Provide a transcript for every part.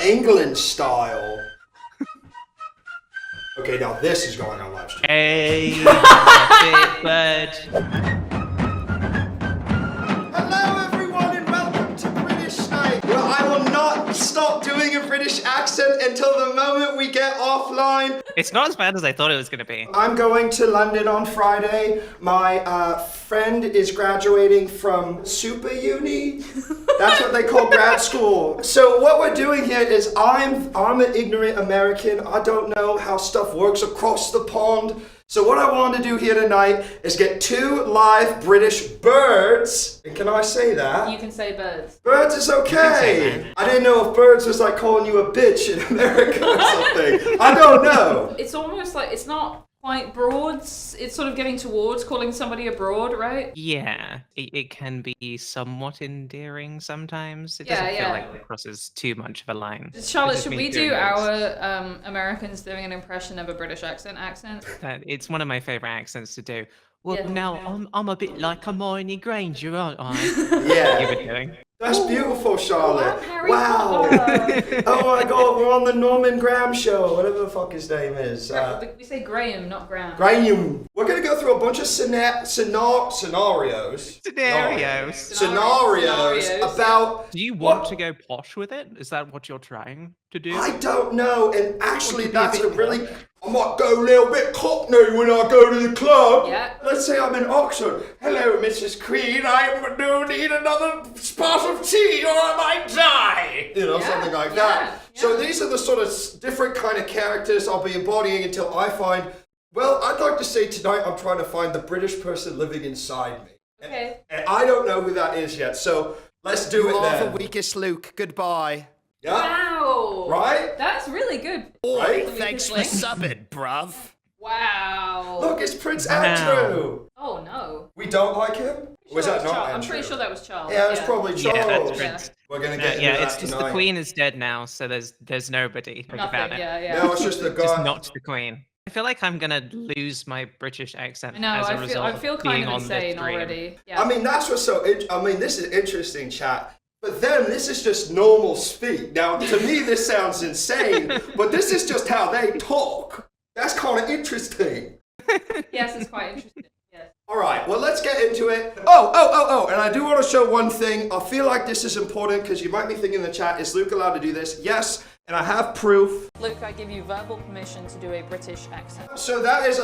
England style. Okay, now this is going on live stream. Hey, big bird. Hello everyone and welcome to British Night. Well, I will not stop doing a British accent until the moment we get offline. It's not as bad as I thought it was going to be. I'm going to London on Friday. My friend is graduating from super uni. That's what they call grad school. So what we're doing here is I'm an ignorant American. I don't know how stuff works across the pond. So what I want to do here tonight is get two live British birds. And can I say that? You can say birds. Birds is okay. I didn't know if birds was like calling you a bitch in America or something. I don't know. It's almost like it's not quite broads. It's sort of getting towards calling somebody a broad, right? Yeah, it can be somewhat endearing sometimes. It doesn't feel like it crosses too much of a line. Charlotte, should we do our Americans doing an impression of a British accent? It's one of my favorite accents to do. Well, Yeah. now I'm a bit like a Hermione Granger, aren't I? Yeah. You were doing. That's beautiful, Charlotte. Harry Wow. Potter. Oh my God, we're on the Norman Graham show, whatever the fuck his name is. We say Graham, not Graham. Graham. We're gonna go through a bunch of scenarios. Scenarios. Scenarios about. Do you want to go posh with it? Is that what you're trying to do? I don't know, and actually, that's a really. I might go a little bit cockney when I go to the club. Yeah. Let's say I'm in Oxford. Hello, Mrs. Queen. I do need another spot of tea, or I might die. You know, something like that. Yeah. So these are the sort of different kind of characters I'll be embodying until I find. Well, I'd like to say tonight I'm trying to find the British person living inside me. Okay. And I don't know who that is yet. So let's do it then. the weakest Luke. Goodbye. Yeah. Wow. Right? That's really good. Right? Thanks for subbing, bruv. Wow. Look, it's Prince Wow. Andrew. Oh no. We don't like him? Was that not Charles. I'm Andrew? pretty sure that was Charles. Yeah, it's probably Charles. Yeah, that's Yeah. Prince. We're gonna get into Yeah, that it's just tonight. the Queen is dead now, so there's nobody about Nothing. it. Yeah. No, it's just the guy. Just not the Queen. I feel like I'm gonna lose my British accent No, as a I result feel of being kind of on this insane stream. already. Yeah. I mean, that's what's so. I mean, this is interesting, chat. But then this is just normal speak. Now, to me, this sounds insane, but this is just how they talk. That's kind of interesting. Yes, it's quite interesting. Yes. All right, well, let's get into it. Oh, and I do want to show one thing. I feel like this is important because you might be thinking in the chat, is Luke allowed to do this? Yes, and I have proof. Luke, I give you verbal permission to do a British accent. So that is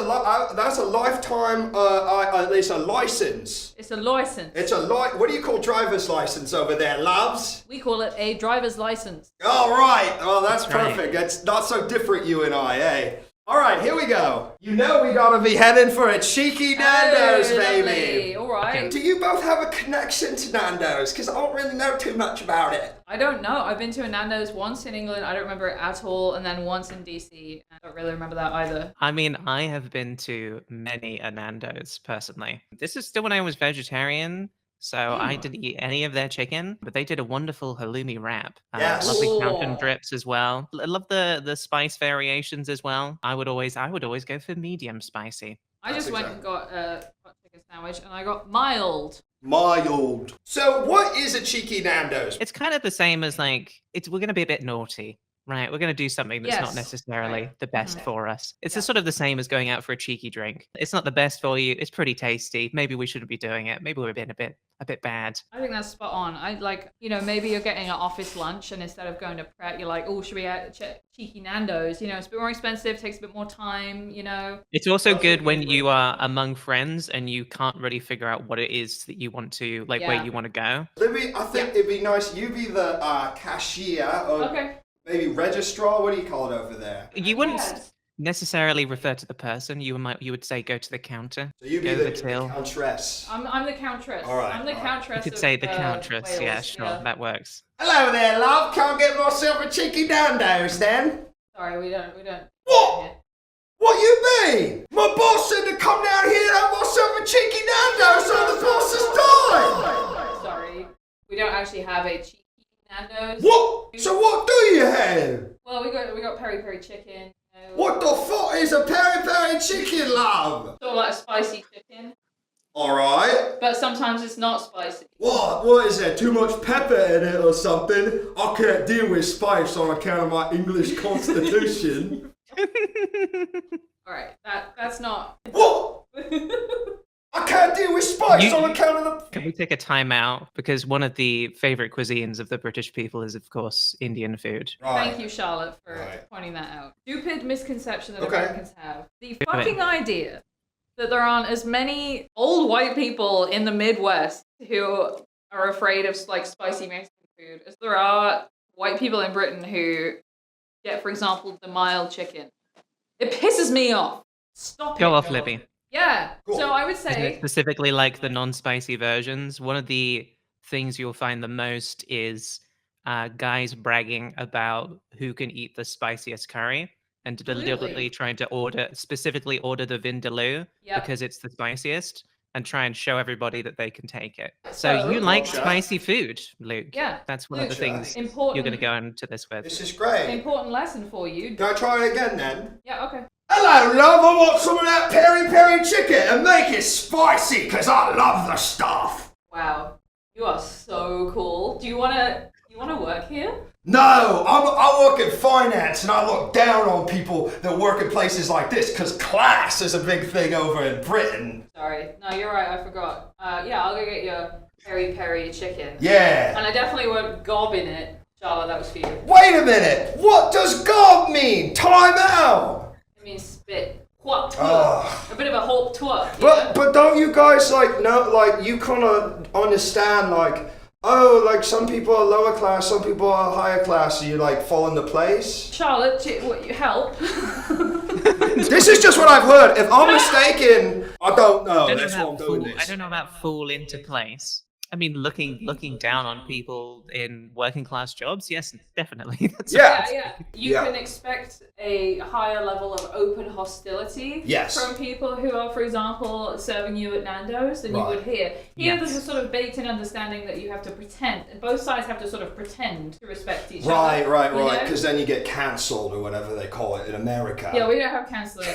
that's a lifetime, it's a license. It's a license. It's a what do you call driver's license over there, loves? We call it a driver's license. All right, well, that's right. perfect. It's not so different, you and I, eh? All right, here we go. You know we gotta be heading for a cheeky Nando's, Oh, baby. lovely. All right. Do you both have a connection to Nando's? Because I don't really know too much about it. I don't know. I've been to a Nando's once in England. I don't remember it at all. And then once in DC. I don't really remember that either. I mean, I have been to many a Nando's personally. This is still when I was vegetarian, so I didn't eat any of their chicken, but they did a wonderful halloumi wrap. Yes. Lovely Ooh. fountain drips as well. I love the spice variations as well. I would always go for medium spicy. I just That's went and got a hot chicken sandwich and I got mild. Mild. So what is a cheeky Nando's? It's kind of the same as we're gonna be a bit naughty. Right, we're going to do something that's not Yes, necessarily right. the best Mhm. for us. It's Yeah. sort of the same as going out for a cheeky drink. It's not the best for you. It's pretty tasty. Maybe we shouldn't be doing it. Maybe we're being a bit bad. I think that's spot on. I like, maybe you're getting an office lunch and instead of going to Pret, you're like, oh, should we have cheeky Nando's? It's a bit more expensive, takes a bit more time, It's also good when you are among friends and you can't really figure out what it is that you want to, where Yeah. you want to go. I think it'd be nice. You be the cashier or Okay. maybe registrar. What do you call it over there? You wouldn't Yes. necessarily refer to the person. You would say go to the counter. So you be go to the till. countess. I'm the countess. All right, I'm the all right. countess. You could say of, the countess. Wales. Yeah, sure, that works. Hello there, love. Can't get myself a cheeky Nando's then. Sorry, we don't. What? What you mean? My boss said to come down here and have myself a cheeky Nando's on the boss's time. Sorry, we don't actually have a cheeky Nando's. What? So what do you have? Well, we got peri peri chicken. What the fuck is a peri peri chicken, love? Sort of like a spicy chicken. All right. But sometimes it's not spicy. What? What is there? Too much pepper in it or something? I can't deal with spice on account of my English constitution. Alright, that's not... What? I can't deal with spice You- on account of the... Can we take a time out? Because one of the favorite cuisines of the British people is, of course, Indian food. Thank you, Charlotte, for Right. pointing that out. Stupid misconception that Okay. Americans have. The fucking idea that there aren't as many old white people in the Midwest who are afraid of like spicy Mexican food as there are white people in Britain who get, for example, the mild chicken. It pisses me off. Stop Go it. off, Libby. Yeah. Cool. So I would Isn't it say specifically like the non-spicy versions? One of the things you'll find the most is guys bragging about who can eat the spiciest curry and deliberately Absolutely. trying to specifically order the vindaloo Yep. because it's the spiciest and try and show everybody that they can take it. So- So you like Gotcha. spicy food, Luke. Yeah. That's one of the Gotcha. things important you're going to go into this with. This is great. important lesson for you. Can I try it again then? Yeah, okay. Hello, love. I want some of that peri peri chicken and make it spicy because I love the stuff. Wow. You are so cool. Do you wanna work here? No, I work in finance and I look down on people that work in places like this because class is a big thing over in Britain. Sorry. No, you're right, I forgot. Yeah, I'll go get your peri peri chicken. Yeah. And I definitely won't gob in it. Charlotte, that was for you. Wait a minute. What does gob mean? Time out. It means spit. What? Ugh. A bit of a hope twerk. But don't you guys you kind of understand like some people are lower class, some people are higher class, so you like fall into place? Charlotte, what you help? This is just what I've heard. If I'm mistaken, I don't know. I don't know That's why I'm about doing fall- I this. don't know about fall into place. I mean, looking down on people in working class jobs, yes, definitely. That's Yeah. Yeah. You Yeah. can expect a higher level of open hostility Yes. from people who are, for example, serving you at Nando's than you Right. would here. Here, Yes. there's a sort of baked-in understanding that you have to pretend, and both sides have to sort of pretend to respect each Right, other. you know? because then you get cancelled or whatever they call it in America. Yeah, we don't have cancelling.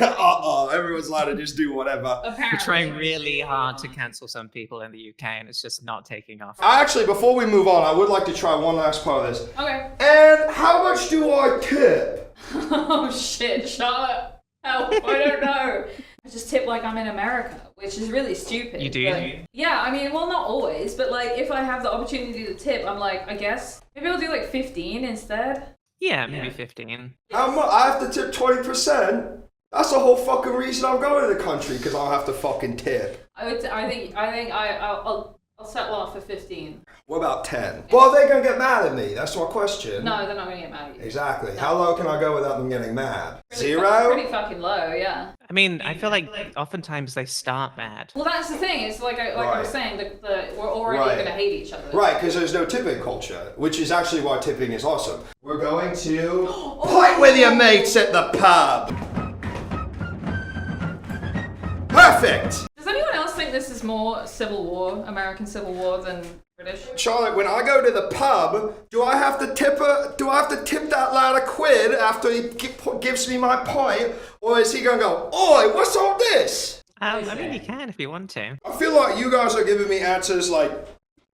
Everyone's allowed to just do whatever. Apparently. We're trying really hard to cancel some people in the UK, and it's just not taking off. Actually, before we move on, I would like to try one last part of this. Okay. And how much do I tip? Oh shit, Charlotte. Help, I don't know. I just tip like I'm in America, which is really stupid. You do? but- Yeah, I mean, well, not always, but like if I have the opportunity to tip, I'm like, I guess maybe I'll do like 15 instead. Yeah, maybe 15. How much? I have to tip 20%? That's the whole fucking reason I'm going to the country, because I'll have to fucking tip. I'll settle off for 15. What about 10? Well, they're going to get mad at me. That's my question. No, they're not gonna get mad at you. Exactly. How low can I go without them getting mad? Pretty Zero? Pretty fucking low, yeah. I mean, I feel like oftentimes they start bad. Well, that's the thing. It's like I was Right. saying, we're already Right. gonna hate each other. Right, because there's no tipping culture, which is actually why tipping is awesome. We're going to pint with your mates at the pub. Perfect. Does anyone else think this is more Civil War, American Civil War, than British? Charlotte, when I go to the pub, do I have to tip that lad a quid after he gives me my pint, or is he gonna go, "Oi, what's all this?" I mean, you can if you want to. I feel like you guys are giving me answers like,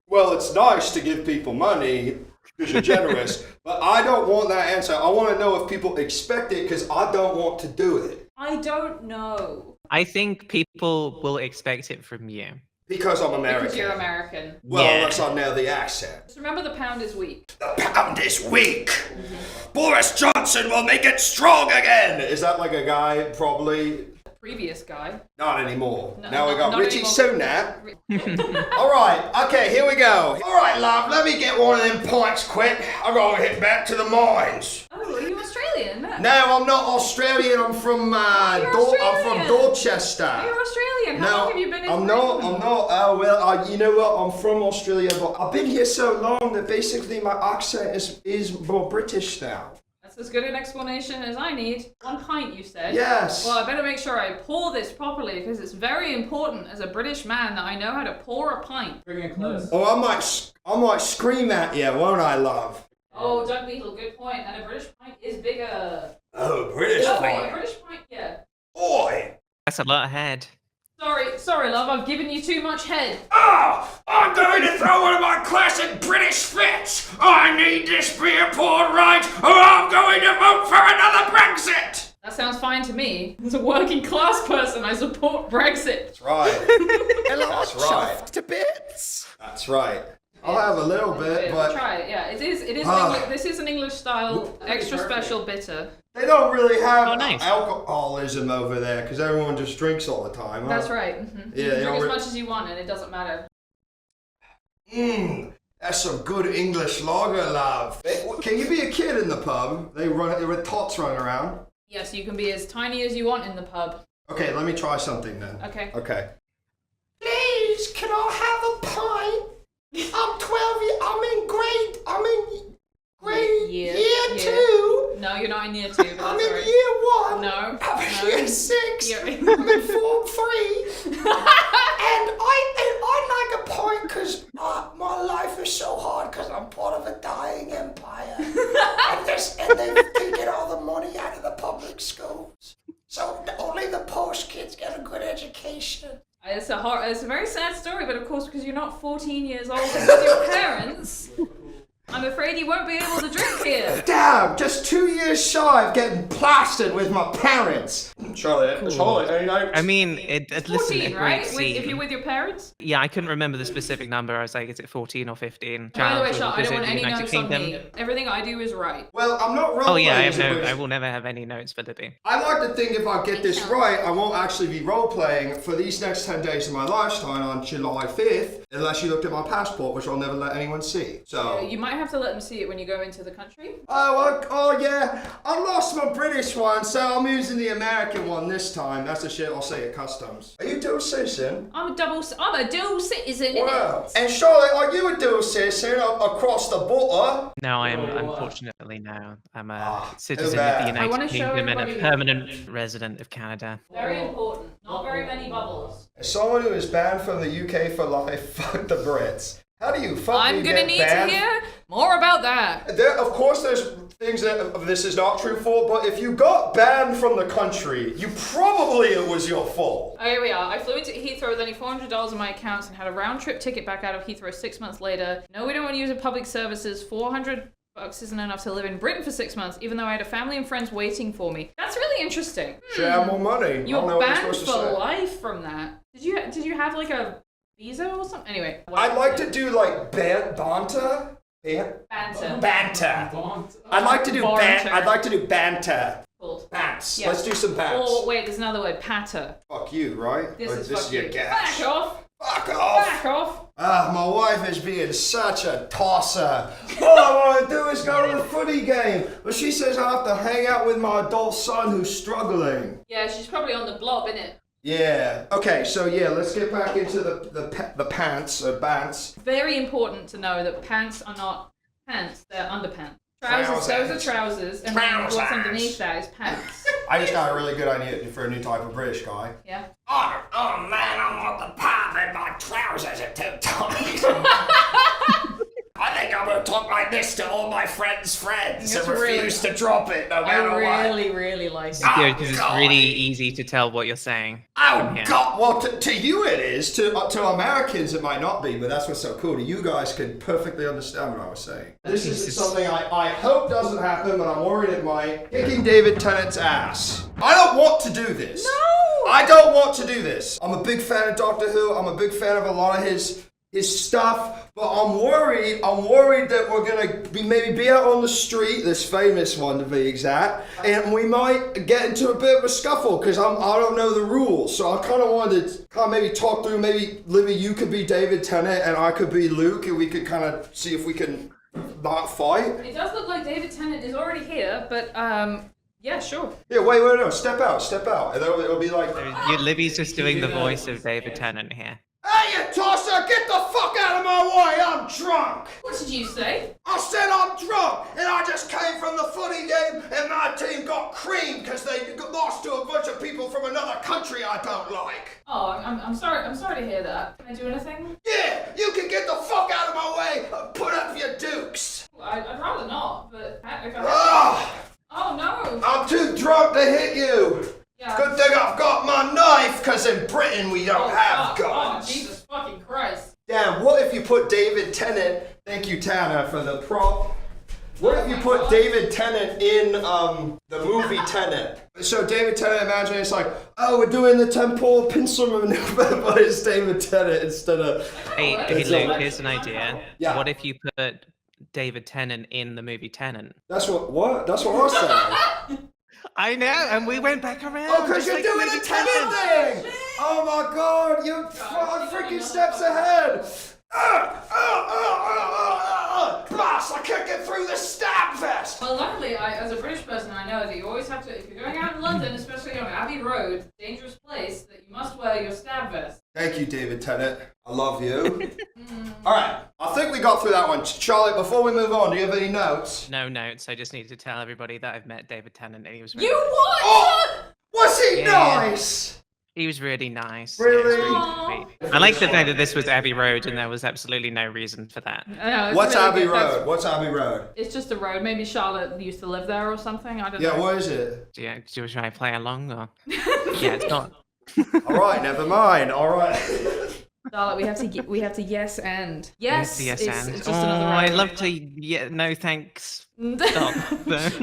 "Well, it's nice to give people money because you're generous," but I don't want that answer. I want to know if people expect it because I don't want to do it I don't know. I think people will expect it from you. because I'm American. Because you're American. Well, Yeah. unless I nail the accent. Just remember the pound is weak. The pound is weak. Boris Johnson will make it strong again. Is that like a guy? Probably Previous guy. not anymore. No, now we got not Richie anymore. Sunak. All right. Okay, here we go. All right, love. Let me get one of them pints quick. I gotta hit back to the mines. Oh, are you Australian? No, I'm not Australian. I'm from You're I'm from Australian. Dorchester. You're Australian. How long have you been in I'm not. Oh well, you know what? I'm from Australia, but I've been here so long that basically my accent is more British now. That's as good an explanation as I need. 1 pint, you said. Yes. Well, I better make sure I pour this properly because it's very important as a British man that I know how to pour a pint. Bring it close. Oh, I might scream at you, won't I, love? Oh, Doug Beetle, good point. And a British pint is bigger. Oh, British No, wait, a pint. British pint, yeah. Oi! That's a lot ahead. Sorry, love, I've given you too much head. Oh, I'm going to throw one of my classic British fits. I need this beer poured right, or I'm going to vote for another Brexit. That sounds fine to me. As a working class person, I support Brexit. That's right. That's right. To bits. That's right. I'll have a little bit, but Try it, yeah. It is this is an English style, extra special bitter. they don't really have nice. alcoholism over there because everyone just drinks all the time. Huh? That's right. Mm-hmm. Yeah, You they can drink don't as re- much as you want and it doesn't matter. That's some good English lager, love. Can you be a kid in the pub? They with tots running around. Yes, you can be as tiny as you want in the pub. Okay, let me try something then. Okay. Okay. Please, can I have a pint? I'm 12 I'm in grade Year two. No, you're not in year 2, but that's I'm in alright. year 1. No. I'm in year 6. You're- I'm in form 3. And I like a pint because my life is so hard because I'm part of a dying empire. and they've taken all the money out of the public schools. So only the posh kids get a good education. It's a very sad story, but of course, because you're not 14 years old and with your parents, I'm afraid you won't be able to drink here. Damn, just 2 years shy of getting plastered with my parents. Charlotte, I mean, listen, 14, at right? grade C. If you're with your parents? Yeah, I couldn't remember the specific number. I was like, is it 14 or 15? By the way, Child Sean, I was don't in want the any United notes on Kingdom. me. Everything I do is right. Well, I'm not role Oh yeah, playing. I will never have any notes for Libby. I like to think if I get this right, I won't actually be role playing for these next 10 days of my lifetime on July 5th, unless you looked at my passport, which I'll never let anyone see. So. You might have to let them see it when you go into the country. Oh yeah, I lost my British one, so I'm using the American one this time. That's the shit I'll say at customs. Are you dual citizen? I'm a dual citizen. Wow. And Charlotte, are you a dual citizen across the border? No, I am unfortunately no. I'm a too citizen bad. of the I wanna United show Kingdom and a everybody- permanent resident of Canada. Very important. Not very many bubbles. As someone who is banned from the UK for life, fuck the Brits. How do you fucking I'm gonna get need banned? to hear more about that. Of course, there's things that this is not true for, but if you got banned from the country, it was your fault. Oh, here we are. I flew into Heathrow with only $400 in my accounts and had a round-trip ticket back out of Heathrow 6 months later. No, we don't want to use a public services. $400 isn't enough to live in Britain for 6 months, even though I had a family and friends waiting for me. That's really interesting. Should have more money. You I don't know were what you're banned supposed to for say. life from that. Did you have like a visa or something? Anyway. I'd like to do like banter. Banter. Banter. I'd like to do Banter. I'd like to do banter. Called. Bants. Yeah. Let's do some bants. Or wait, there's another word. Patter. Fuck you, right? This Or is fuck you. your gas. Back off. Fuck off. Back off. My wife is being such a tosser. All I want to do is go to the footy game. But she says I have to hang out with my adult son who's struggling. Yeah, she's probably on the blob, innit? Yeah. Okay, so yeah, let's get back into the pants, bants. Very important to know that pants are not pants, they're underpants. Trousers, those are trousers, and then what's underneath that is pants. I just got a really good idea for a new type of British guy. Yeah. Oh man, I'm on the pub and my trousers are too tight. I think I'm gonna talk like this to all my friends' friends That's and refuse to drop it no I matter what. really like it. Yeah, because it's really easy to tell what you're saying. Oh Yeah. God! Well, to you it is. To Americans it might not be, but that's what's so cool. You guys can perfectly understand what I was saying. This is something I hope doesn't happen, but I'm worried it might. Kicking David Tennant's ass. I don't want to do this. No! I don't want to do this. I'm a big fan of Doctor Who. I'm a big fan of a lot of his stuff, but I'm worried that we're gonna maybe be out on the street, this famous one to be exact, and we might get into a bit of a scuffle because I don't know the rules. So I kind of wanted to maybe talk through. Maybe Libby, you could be David Tennant and I could be Luke, and we could kind of see if we can not fight. It does look like David Tennant is already here, but yeah, sure. Yeah, wait, no, step out, and then it'll be like, Libby's just doing the voice of David Tennant here. hey, you tosser, get the fuck out of my way, I'm drunk. What did you say? I said I'm drunk, and I just came from the footy game, and my team got creamed because they lost to a bunch of people from another country I don't like. Oh, I'm sorry to hear that. Can I do anything? Yeah, you can get the fuck out of my way and put up your dukes. I'd rather not, but if I Ah, Oh no! I'm too drunk to hit you. Yeah. Good thing I've got my knife, because because in Britain we don't have guns. Oh, Jesus fucking Christ. Damn, what if you put David Tennant, thank you Tanner for the prop. What if you put David Tennant in the movie Tenet? So David Tennant, imagine it's like, oh, we're doing the temporal pincer maneuver, but it's David Tennant instead of... Hey Luke, here's an idea. Yeah. What if you put David Tennant in the movie Tenet? That's what? That's what I said. I know, and we went back around. Oh, because just you're like doing the a movie Tenet thing! Oh my god, you're freaking steps ahead! Boss, I can't get through the stab vest! Well, luckily, as a British person, I know that you always have to, if you're going out in London, especially on Abbey Road, dangerous place, that you must wear your stab vest. Thank you, David Tennant. I love you. Alright, I think we got through that one. Charlie, before we move on, do you have any notes? No notes. I just need to tell everybody that I've met David Tennant and he was You what? Oh! Was he Yeah. nice? He was really nice. Really? Yeah, it was sweet. I like the fact that this was Abbey Road and there was absolutely no reason for that. I know, it's What's really Abbey good. Road? What's Abbey Road? It's just a road. Maybe Charlotte used to live there or something. I don't Yeah, know. what is it? Yeah, should I play along or? Yeah, it's not. Alright, never mind. Alright. Charlotte, we have to yes and. Yes, Yes, it's and. just another road. I'd love to. Yeah, no thanks. Stop.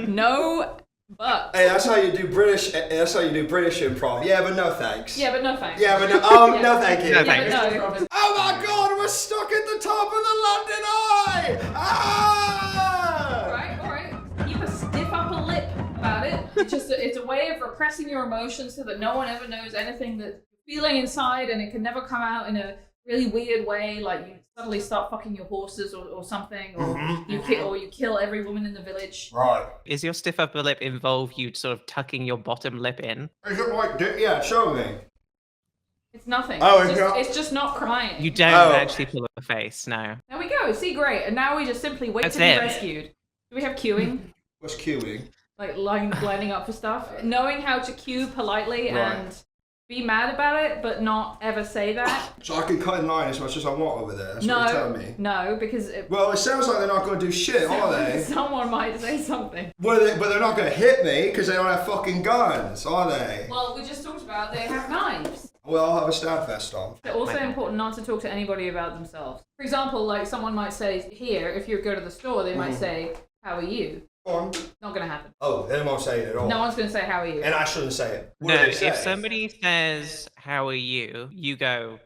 No, but. Hey, that's how you do British. That's how you do British improv. Yeah, but no thanks. Yeah, but no thanks. Yeah, but no. Oh, Yeah. no, thank you. No, Yeah, thanks. but no. Oh my God, we're stuck at the top of the London Eye. Ah! Alright. Keep a stiff upper lip about it. It's a way of repressing your emotions so that no one ever knows anything that you're feeling inside, and it can never come out in a really weird way, like you suddenly start fucking your horses or something, or you kill every woman in the village. Right. Is your stiff upper lip involve you sort of tucking your bottom lip in? Is it like? Yeah, show me. It's nothing. Oh, it's just not crying. You don't Oh. actually pull a face, no. There we go. See, great. And now we just simply wait That's to be it. rescued. Do we have queuing? What's queuing? Like lining up for stuff? Knowing how to queue politely Right. and be mad about it, but not ever say that. So I can cut in line as much as I want over there. That's what you're telling me. No, because Well, it sounds like they're not going to do shit, are they? someone might say something. But they're not going to hit me because they don't have fucking guns, are they? Well, we just talked about they have knives. Well, I'll have a stab vest on. It's also important not to talk to anybody about themselves. For example, like someone might say here, if you go to the store, they might say, "How are you?" Go on. Not gonna happen. Oh, they won't say it at all. No one's gonna say, "How are you?" And I shouldn't say it. What No, do they say? if somebody says, "How are you?" you go,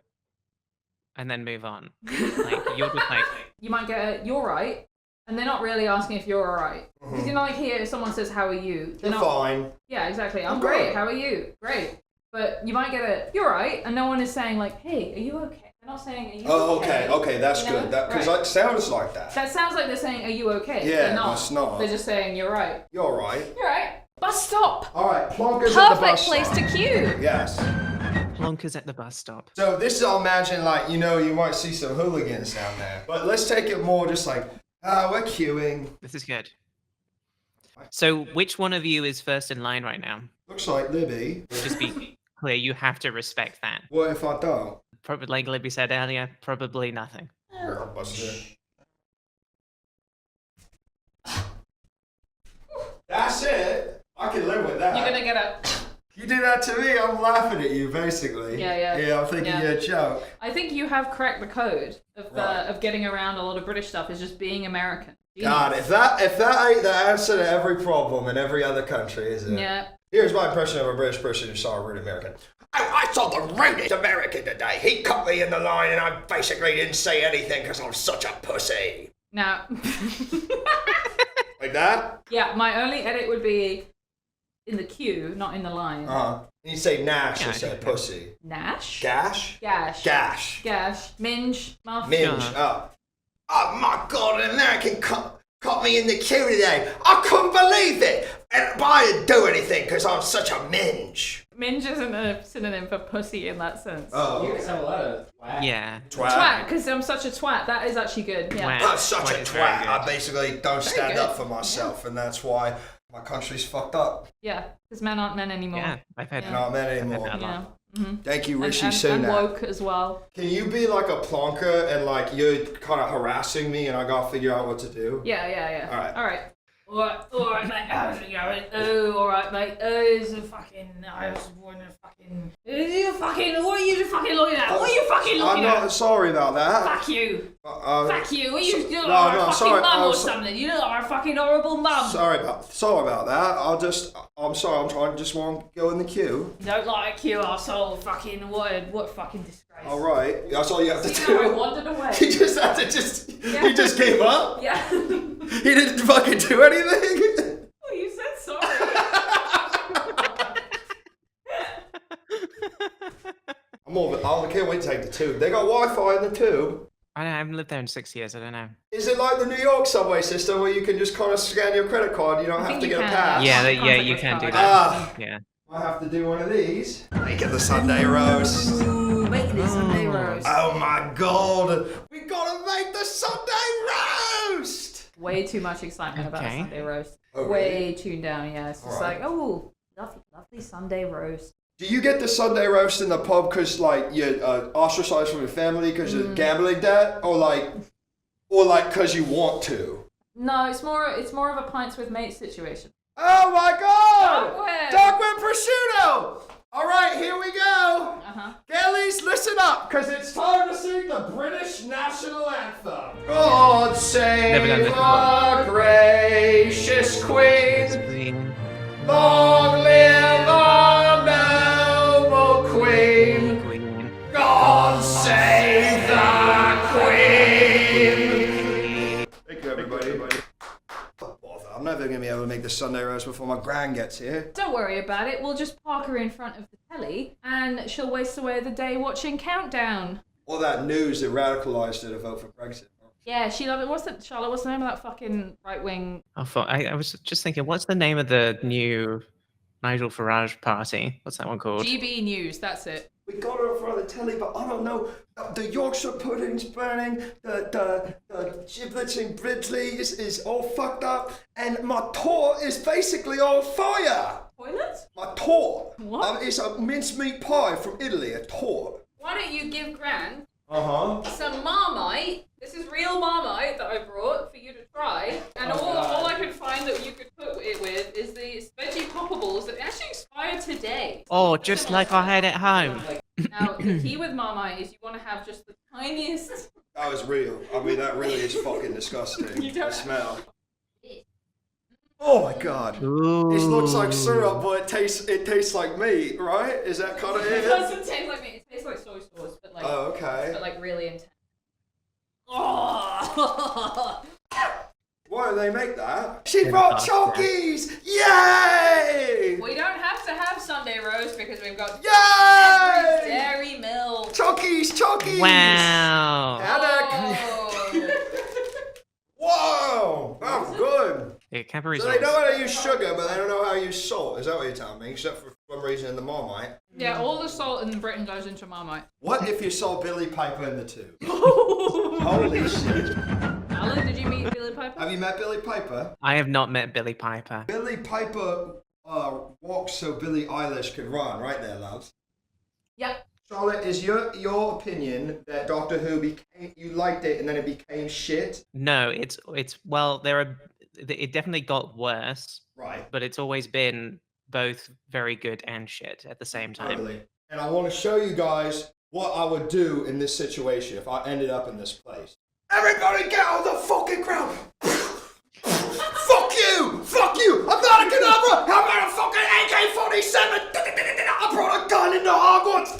and then move on. Like, you're just like, You might get a, "You're right," and they're not really asking if you're alright. Because you know, like here, if someone says, "How are you?" they're You're not. fine. Yeah, exactly. I'm I'm great. good. How are you? Great. But you might get a, "You're right," and no one is saying like, "Hey, are you okay?" They're not saying, "Are you Oh, okay?" okay, that's You know? good. That because Right. it sounds like that. That sounds like they're saying, "Are you okay?" Yeah, they're not. it's not. They're just saying, "You're right." You're right. You're right. Bus stop. All right, plonkers at the Perfect bus place stop. to queue. Yes. plonkers at the bus stop. So this is, I'll imagine, like, you know, you might see some hooligans down there. But let's take it more just like, we're queuing. This is good. So, which one of you is first in line right now? Looks like Libby. Just be clear, you have to respect that. What if I don't? Probably, like Libby said earlier, probably nothing. I'll bust it. That's it. I can live with that. You're gonna get a. You do that to me, I'm laughing at you, basically. Yeah. Yeah, I'm thinking Yeah. you're a joke. I think you have cracked the code of Right. of getting around a lot of British stuff is just being American. God, if that ain't the answer to every problem in every other country, is it? Yeah. Here's my impression of a British person who saw a rude American. I saw the rudest American today. He cut me in the line and I basically didn't say anything because I'm such a pussy. Now. Like that? Yeah, my only edit would be in the queue, not in the line. Uh-huh. And you say Nash Yeah, instead of pussy. Nash? Gash? Gash. Gash. Gash. Minge. Muff. Minge. Oh my God, an American cut me in the queue today. I couldn't believe it. But I didn't do anything because I'm such a minge. Minge isn't a synonym for pussy in that sense. Oh. You get some a lot of twat. Yeah. Twat, because I'm such a twat. That is actually good. Yeah. Twat. I'm such a Twat is very twat. good. I basically don't stand good. up for myself, and that's why my country's fucked up. Yeah, because men aren't men anymore. Yeah, I've had Yeah. Not men I've had anymore. that a Yeah. lot. Mm-hmm. Thank you, Rishi and Sunak. woke as well. Can you be like a plonker and like you're kind of harassing me, and I gotta figure out what to do? Yeah. All right. All right, mate. How's it going? Oh, all right, mate. Oh, it's a fucking. I was born a fucking. You fucking I'm not sorry about that. Fuck you. Fuck you. You look no, like a fucking sorry, mum or so- something. You look like a fucking horrible mum. Sorry about that. I'm sorry. I'm trying. Just want to go in the queue. You don't like a queue, arsehole. Fucking what fucking disgrace. All right. That's all you have to See how I do. wandered away. He just had to He just gave up. Yeah. He didn't fucking do anything. Oh, you said sorry. I can't wait to take the tube. They got Wi-Fi in the tube. I don't know, I haven't lived there in 6 years. I don't know. Is it like the New York subway system where you can just kind of scan your credit card? You don't have to get a pass. Yeah, you can do that. Yeah. I have to do one of these. Making the Sunday roast. Ooh, making the Sunday roast. Oh my god. We gotta make the Sunday roast. Way too much excitement about a Okay. Sunday roast. Oh, Way really? tuned down, yeah. It's just Alright. like, oh, lovely Sunday roast. Do you get the Sunday roast in the pub because like you're ostracized from your family because of gambling debt, or like because you want to? No, it's more of a pints with mates situation. Oh my god! Dogwood! Dogwood prosciutto! All right, here we go. Uh-huh. Girlies, listen up, because it's time to sing the British national anthem. God Never done save this before. our gracious Queen. Queen. Long live our noble Queen. Queen. God save the Queen. Thank you, everybody. Oh, bother. I'm never going to be able to make the Sunday roast before my gran gets here. Don't worry about it. We'll just park her in front of the telly and she'll waste away the day watching Countdown. All that news that radicalised her to vote for Brexit. Yeah, she loved it. Charlotte, what's the name of that fucking right-wing... I was just thinking, what's the name of the new Nigel Farage party? What's that one called? GB News, that's it. We got her in front of the telly, but I don't know. The Yorkshire pudding's burning. The giblets in Bridley's is all fucked up, and my torte is basically on fire. Toilet? My torte. What? It's a mincemeat pie from Italy. A torte. Why don't you give Gran Uh-huh. some Marmite? This is real Marmite that I brought for you to try. And all I could find that you could put it with is these veggie poppables that actually expired today. Oh, just like I had at home. Now, the key with Marmite is you want to have just the tiniest... That was real. I mean, that really is fucking disgusting. You don't- The smell. Oh my god. Ooh. It looks like syrup, but it tastes like meat, right? Is that kind of It it? doesn't taste like meat. It tastes like soy sauce, but like, Oh, okay. but like really intense. Oh! Why do they make that? She brought chonkies! Yay! We don't have to have Sunday roast because we've got Yay! every dairy milk. Chonkies! Chonkies! Wow. Haddock! Whoa! That's good. Yeah, Cadbury's So they know nice. how to use sugar, but they don't know how to use salt. Is that what you're telling me? Except for some reason in the Marmite. Yeah, all the salt in Britain goes into Marmite. What if you saw Billy Piper in the tube? Holy shit. Alan, did you meet Billy Piper? Have you met Billy Piper? I have not met Billy Piper. Billy Piper walks so Billie Eilish could run, right there, loves. Yeah. Charlotte, is your opinion that Doctor Who you liked it and then it became shit? No, it's well, it definitely got worse, Right. but it's always been both very good and shit at the same time. Totally. And I want to show you guys what I would do in this situation if I ended up in this place. Everybody get on the fucking ground! Fuck you! Fuck you! I'm not a Canabra! How about a fucking AK-47? I brought a gun into Hogwarts!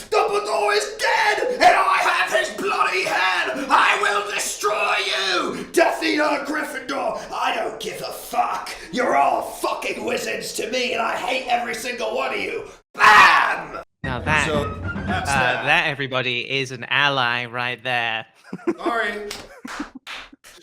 Dumbledore is dead! And I have his bloody head! I will destroy you! Death Eater Gryffindor! I don't give a fuck! You're all fucking wizards to me and I hate every single one of you! BAM! Now that So, that's that. that everybody is an ally right there. Sorry.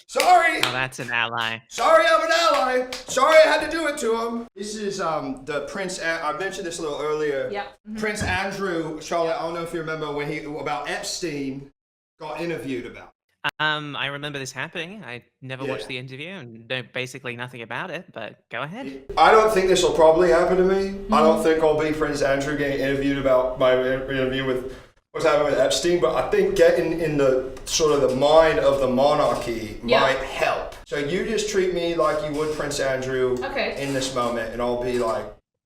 Sorry. Now that's an ally. Sorry, I'm an ally. Sorry, I had to do it to him. This is the Prince. I mentioned this a little earlier. Yeah. Prince Andrew, Charlotte. I don't know if you remember when about Epstein got interviewed about. I remember this happening. I never Yeah. watched the interview and know basically nothing about it, but go ahead. I don't think this will probably happen to me. I don't think I'll be Prince Andrew getting interviewed about my interview with what's happening with Epstein, but I think getting in the sort of the mind of the monarchy might help. So you just treat me like you would Prince Andrew Okay. in this moment, and I'll be like,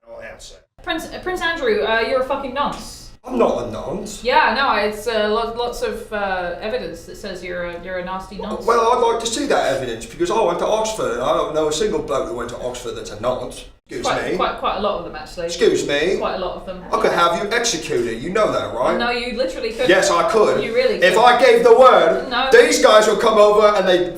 I'll answer. Prince Andrew, you're a fucking nonce. I'm not a nonce. Yeah, no, it's lots of evidence that says you're a nasty nonce. Well, I'd like to see that evidence because I went to Oxford and I don't know a single bloke who went to Oxford that's a nonce. Excuse me. Quite a lot of them, actually. Excuse me. Quite a lot of them. I could have you executed. You know that, right? No, you literally could. Yes, I could. You really could. If I gave the word, No. these guys would come over and they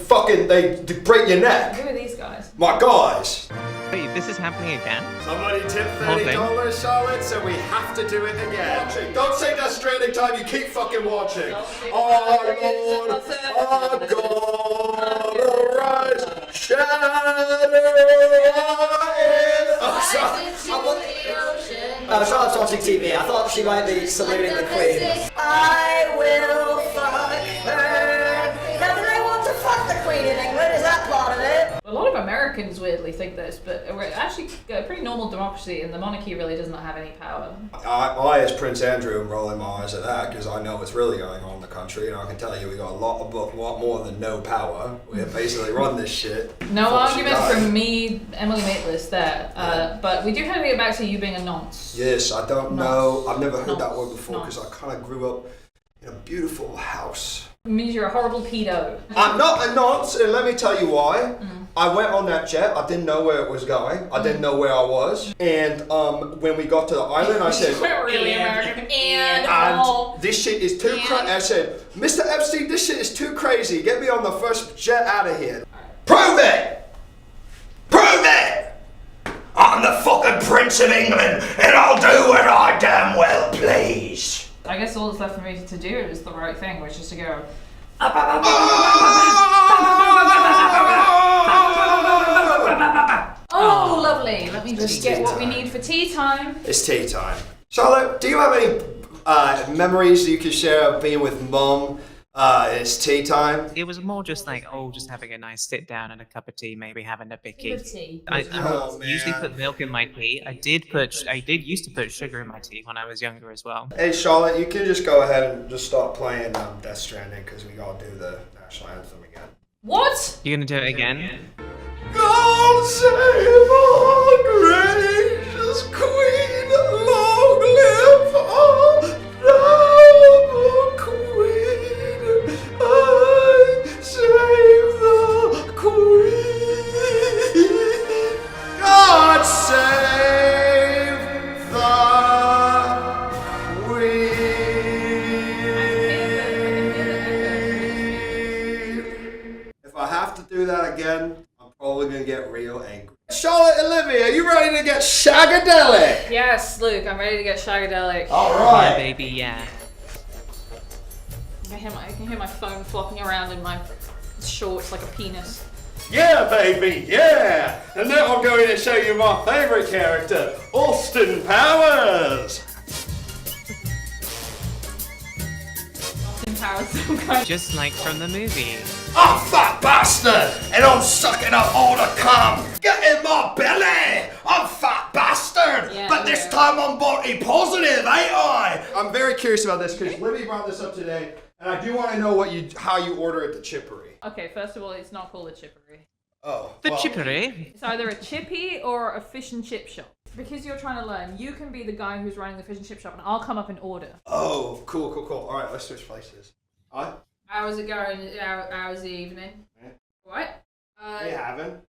break your neck. Who are these guys? My guys. Wait, this is happening again? Somebody tip Okay. $30, Charlotte, so we have to do it again. Don't say that straining time, you keep fucking watching. Oh Lord, oh God, arise, Charlotte's watching TV. I thought she might be saluting the Queen. I will fuck her. Now, do they want to fuck the Queen in England? Is that part of it? A lot of Americans weirdly think this, but we're actually a pretty normal democracy, and the monarchy really does not have any power. I, as Prince Andrew, am rolling my eyes at that because I know what's really going on in the country, and I can tell you we got a lot more than no power. We basically run this shit. No Fuck, argument she died. from me, Emily Maitlis, there. But we do have to get back to you being a nonce. Yes, I don't know. I've never heard that Nonce. word before because I kind of grew up in a beautiful house. It means you're a horrible pedo. I'm not a nonce, and let me tell you why. I went on that jet. I didn't know where it was going. I didn't know where I was. And when we got to the island, I said, We're really American. And this shit is too crazy. I said, Mr. Epstein, this shit is too crazy. Get me on the first jet out of here. Prove it! Prove it! I'm the fucking Prince of England, and I'll do what I damn well please. I guess all that's left for me to do is the right thing, which is to go. Oh, lovely. Let me just get what we need for tea time. It's tea time. Charlotte, do you have any memories you could share of being with Mum? It's tea time. It was more just like, just having a nice sit down and a cup of tea, maybe having a bicky. Tea. I Oh, usually man. put milk in my tea. I did used to put sugar in my tea when I was younger as well. Hey Charlotte, you can just go ahead and just start playing Death Stranding because we gotta do the national anthem again. What? You gonna do it again? God save our gracious Queen, long live our noble Queen. I save the Queen. God save the Queen. If I have to do that again, I'm probably gonna get real angry. Charlotte and Olivia, are you ready to get shagadelic? Yes, Luke, I'm ready to get shagadelic. All Yeah, right. baby, yeah. I can hear my phone flopping around in my shorts like a penis. Yeah, baby, yeah. And now I'm going to show you my favorite character, Austin Powers. Austin Powers, some kind. Just like from the movie. I'm fat bastard, and I'm sucking up all the cum. Get in my belly. I'm fat bastard, Yeah, but this yeah. time I'm body positive, ain't I? I'm very curious about this because Libby brought this up today, and I do want to know how you order at the Chippery. Okay, first of all, it's not called a chippery. Oh, The well, chippery. It's either a chippy or a fish and chip shop. Because you're trying to learn, you can be the guy who's running the fish and chip shop, and I'll come up and order. Oh, cool. All right, let's switch places. All How's it going? How's the evening? Yeah. What? right, you haven't.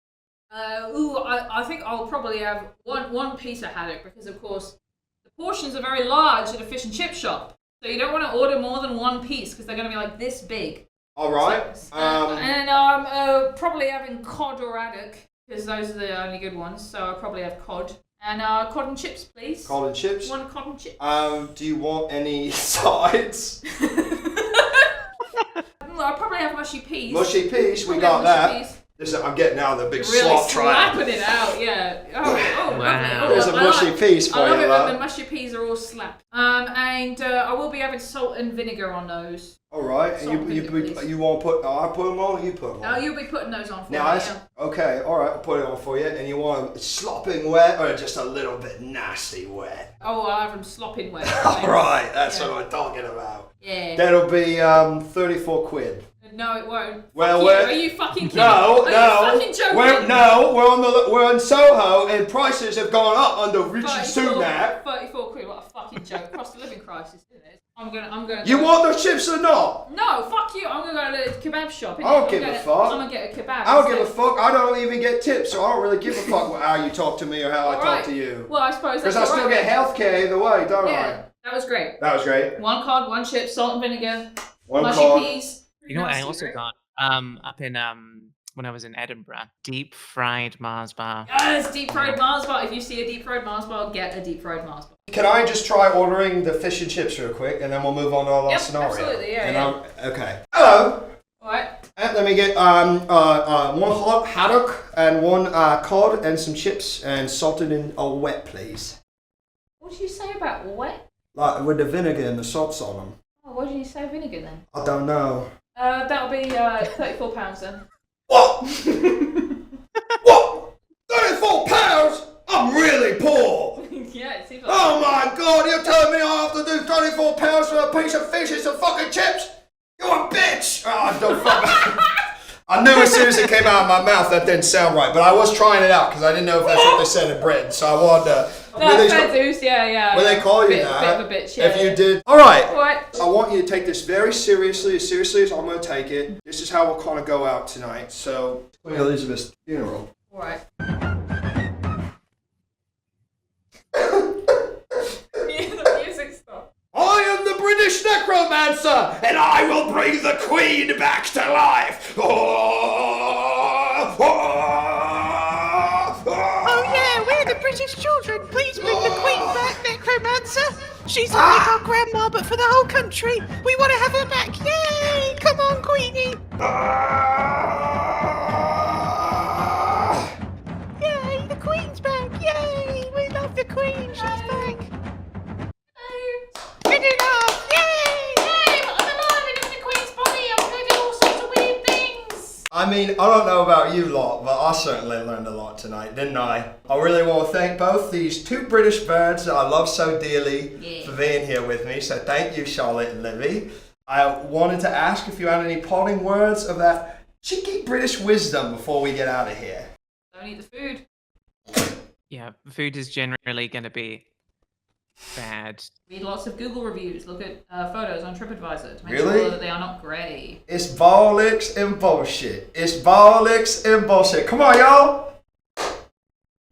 I think I'll probably have one piece of haddock because, of course, the portions are very large at a fish and chip shop. So you don't want to order more than one piece because they're going to be like this big. All right. And I'm probably having cod or haddock because those are the only good ones. So I'll probably have cod. And cod and chips, please. Cod and chips. One cod and chips. Do you want any sides? I'll probably have mushy peas. Mushy peas, we Probably got have mushy that. peas. Listen, I'm getting out the big Really slot triangle. slapping it out, yeah. Oh, Wow. lovely. Oh, There's a I mushy like- piece for I love you, it love. when the mushy peas are all slapped. And I will be having salt and vinegar on those. All right, and Salt and vinegar, please. you won't put? I put them on. Or you put them on. No, you'll be putting those on for me. Now, Yeah. okay, all right, I'll put it on for you. And you want them slopping wet or just a little bit nasty wet? Oh, I'll have them slopping wet. All right, that's Yeah. what I'm talking about. Yeah. That'll be 34 quid. No, it won't. Well, Are you fucking kidding? No, Are you fucking joking? we're in Soho and prices have gone up under Richie Sunak. 34 quid, what a fucking joke. Cost of living crisis, isn't it? I'm gonna. You want those chips or not? No, fuck you. I'm gonna go to the kebab shop. I don't give a fuck. I'm gonna get a kebab. I don't give a fuck. I don't even get tips, so I don't really give a fuck how you talk to me or how I talk to you. Well, I suppose that's because I still get healthcare either way, don't I? That was great. That was great. 1 cod, 1 chip, salt and vinegar, One mushy cod. peas. You know what I also got? Up in when I was in Edinburgh, deep fried Mars bar. Yes, deep fried Mars bar. If you see a deep fried Mars bar, get a deep fried Mars bar. Can I just try ordering the fish and chips real quick, and then we'll move on to our last scenario? Absolutely, yeah. Okay. Hello. All right. Let me get one hot haddock and 1 cod and some chips and salted and wet, please. What did you say about wet? Like with the vinegar and the salts on them. Oh, what did you say vinegar then? I don't know. That'll be £34 then. What? What? 34 pounds? I'm really poor. Yeah, it seems like. Oh my god, you're telling me I have to do 34 pounds for a piece of fish and some fucking chips? You're a bitch! Oh, don't fuck. I knew as soon as it came out of my mouth that didn't sound right, but I was trying it out because I didn't know if that's what they said in Britain, so I wanted to. No, fair dues, yeah. Will they call you bit that? of a bitch, yeah. If you did. Alright. Alright. I want you to take this very seriously as I'm going to take it. This is how we'll kind of go out tonight. So, Queen Elizabeth's funeral. Alright. The music stopped. I am the British necromancer, and I will bring the Queen back to life. Oh yeah, we're the British children. Please bring the Queen back, necromancer. She's like our grandma, but for the whole country. We want to have her back. Yay! Come on, Queenie. Yay, the Queen's back. Yay, we love the Queen. She's back. Good enough. Yay! Yay, I'm alive and in the Queen's body. I'm going to do all sorts of weird things. I mean, I don't know about you lot, but I certainly learned a lot tonight, didn't I? I really want to thank both these 2 British birds that I love so dearly for being here with me. So thank you, Charlotte and Livy. I wanted to ask if you had any parting words of that cheeky British wisdom before we get out of here. Don't eat the food. Yeah, food is generally going to be bad. Read lots of Google reviews. Look at photos on TripAdvisor to make Really? sure that they are not grey. It's bollocks and bullshit. It's bollocks and bullshit. Come on, y'all.